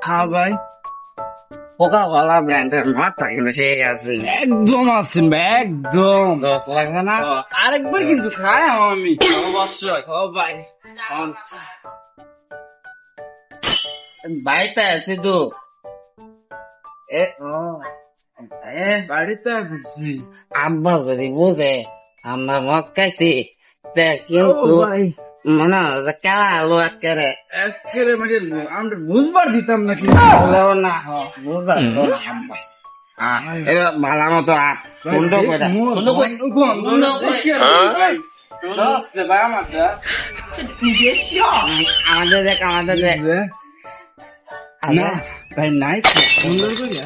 হ্যাঁ ভাই, কোকা কোলা ব্র্যান্ডের মাঠটা কিন্তু সেই আছে, একদম আছেন ভাই, একদম। দশ লাগবে না? আরেকবার কিন্তু খাই আমি অবশ্যই। ও ভাই, বাড়িতে আছে তো বাড়িতে বুঝছি। আব্বা যদি বুঝে আমরা মদ খাইছি কিন্তু মানে কেলা আলো একেবারে একেবারে মানে আমরা বুঝবার দিতাম নাকি বলেও না বুঝবার এবার ভালো মতো সুন্দর করে আমাদের দেখ আমাদের দেখ না ভাই, নাই সুন্দর করে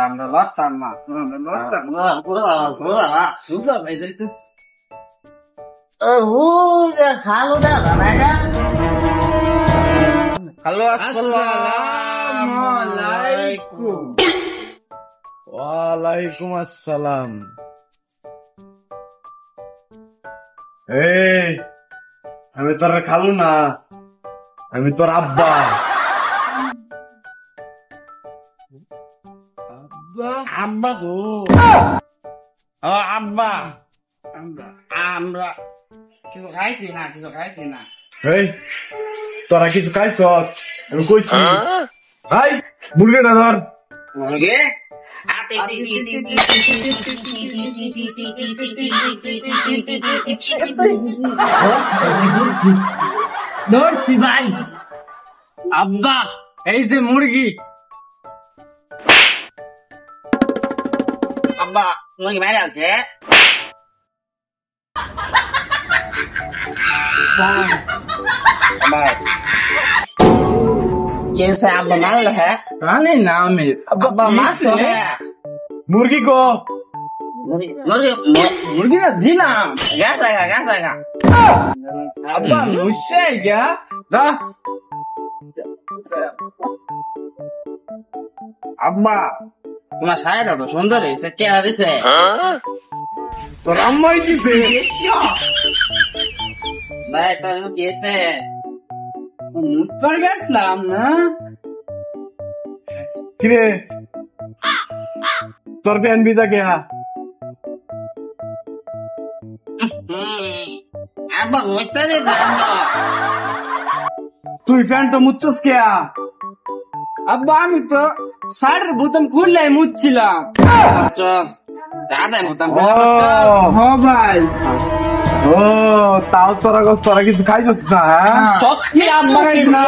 আমরা লড়তাম না সুজা ভাই যাইতেছে। খালো আসসালামু আলাইকুম। ওয়ালাইকুম আসসালাম। এই আমি তোর খালু না, আমি তোর আব্বা। আব্বা গো, ও আব্বা, আমরা কিছু খাইছি না। এই তোরা কিছু খাইছ? আমি কইছি ভাই মুরগিটা ধর। মুরগি ধরছি ভাই। আব্বা, এই যে মুরগি। আব্বা মুরগি মারা আছে। कैसे आप बना लो है রানে না আমি अब्बा मास है মুরগি কো মুরগি না দিলাম। गैस आएगा আব্বা মুঝसे क्या দা अब्बा तुम्हारा शायद तो सुंदर है इसे क्या दिसे তোর আম্মাই দিছে। भाई तो कैसे মুখ পর গেছিলাম না। কিরে তোর ফ্যান বিজা কে? अब्बा मुझसे नहीं जानता তুই ফ্যান তো মুচ্ছস কে? আব্বা আমি তো শাড়ির বোতাম খুললে মুচ্ছিলাম। चल दादा मुतम ও হ্যাঁ ভাই, ও তাও তোরা কিছু খাইছস না? হ্যাঁ सत्य अब्बा के না,